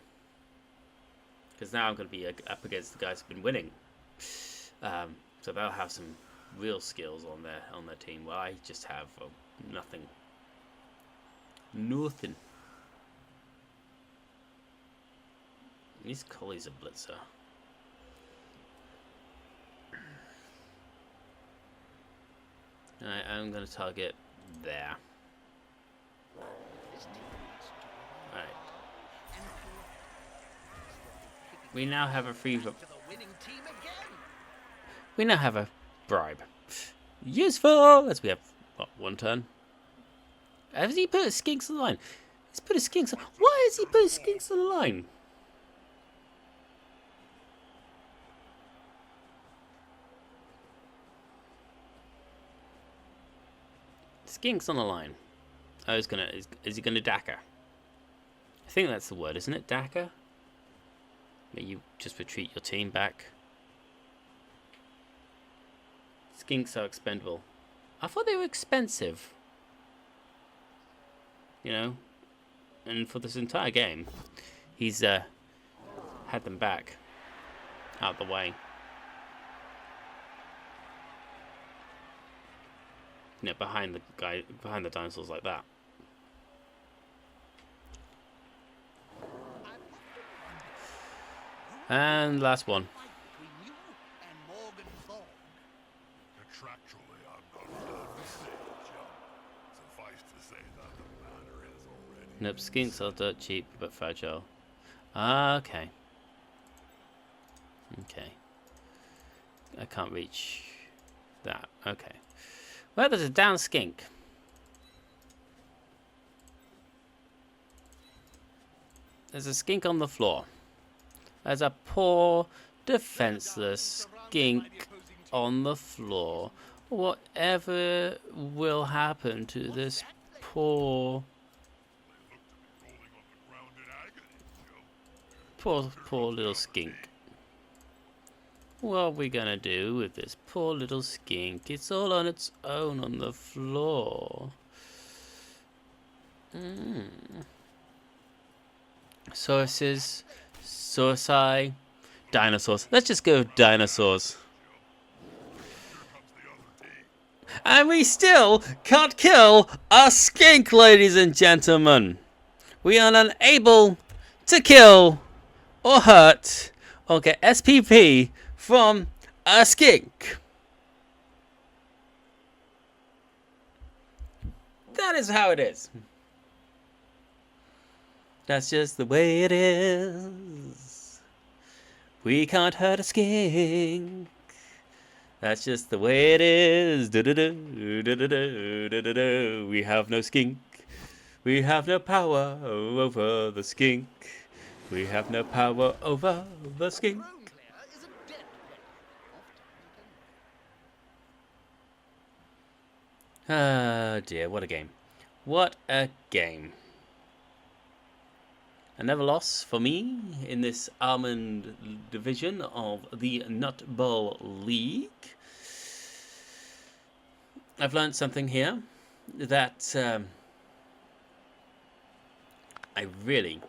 Because now I'm going to be up against the guys who've been winning. So they'll have some real skills on their team. Well, I just have nothing. Nothing. These collies are blitzer. I'm going to target there. Alright. We now have a free... We now have a bribe. Useful! As we have, what, one turn? Has he put skinks on the line? He's put his skinks on... Why has he put his skinks on the line? Skinks on the line. Oh, he's gonna... Is he gonna Daka? I think that's the word, isn't it? Daka? Where you just retreat your team back. Skinks are expendable. I thought they were expensive. You know? And for this entire game, he's had them back. Out the way. You know, behind the dinosaurs like that. And last one. Contractually, I'm not allowed to say it, Joe. Suffice to say that the matter is already... Nope, skinks are dirt cheap but fragile. Okay. Okay. I can't reach that. Okay. Well, there's a down skink. There's a skink on the floor. There's a poor, defenseless skink on the floor. Whatever will happen to this poor little skink? What are we gonna do with this poor little skink? It's all on its own on the floor. Sources, Sourcei, dinosaurs. Let's just go with dinosaurs. And we still can't kill a skink, ladies and gentlemen. We are unable to kill or hurt or get SPP from a skink. That is how it is. That's just the way it is. We can't hurt a skink. That's just the way it is. We have no skink. We have no power over the skink. We have no power over the skink. Ah dear, what a game. What a game. Another loss for me in this Almond Division of the Nut Bowl League. I've learned something here that I really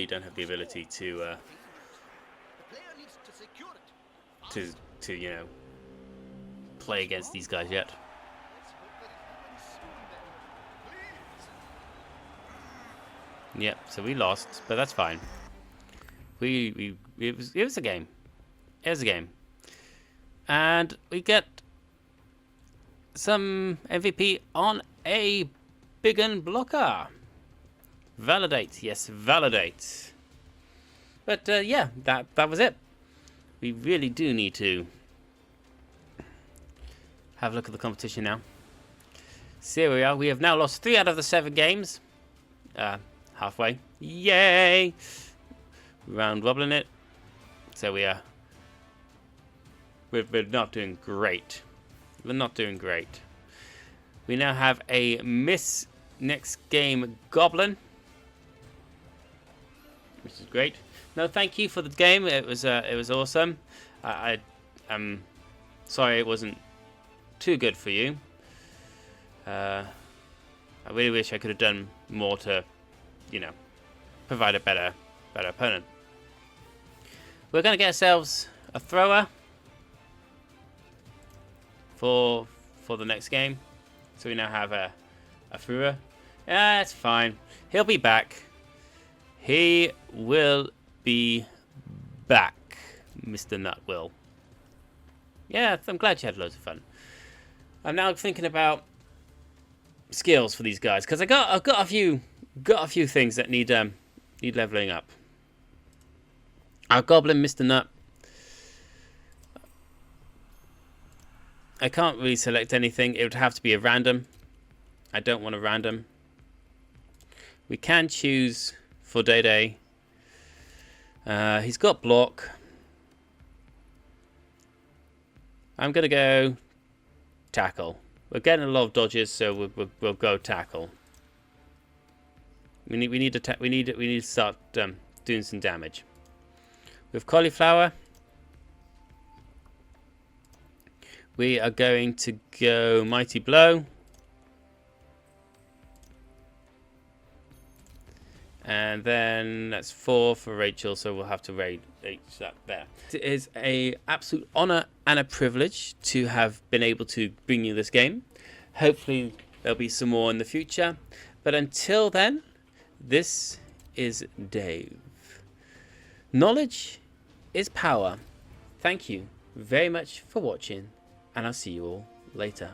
don't have the ability to you know, play against these guys yet. Yep, so we lost, but that's fine. It was a game. It was a game. And we get some MVP on a big un blocker. Validate, yes, validate. But yeah, that was it. We really do need to have a look at the competition now. So here we are. We have now lost 3 out of the 7 games. Halfway. Yay! Round wobbling it. So we're not doing great. We're not doing great. We now have a miss next game Goblin, which is great. No, thank you for the game. It was awesome. I'm sorry it wasn't too good for you. I really wish I could have done more to, you know, provide a better opponent. We're going to get ourselves a thrower for the next game. So we now have a thrower. Yeah, it's fine. He'll be back. He will be back, Mr. Nut will. Yeah, I'm glad you had loads of fun. I'm now thinking about skills for these guys because I've got a few things that need leveling up. Our goblin, Mr. Nut. I can't really select anything. It would have to be a random. I don't want a random. We can choose for Day. He's got block. I'm gonna go tackle. We're getting a lot of dodges, so we'll go tackle. We need to start doing some damage. With cauliflower, we are going to go mighty blow. And then that's 4 for Rachel, so we'll have to raid that there. It is an absolute honor and a privilege to have been able to bring you this game. Hopefully there'll be some more in the future. But until then, this is Dave. Knowledge is power. Thank you very much for watching, and I'll see you all later.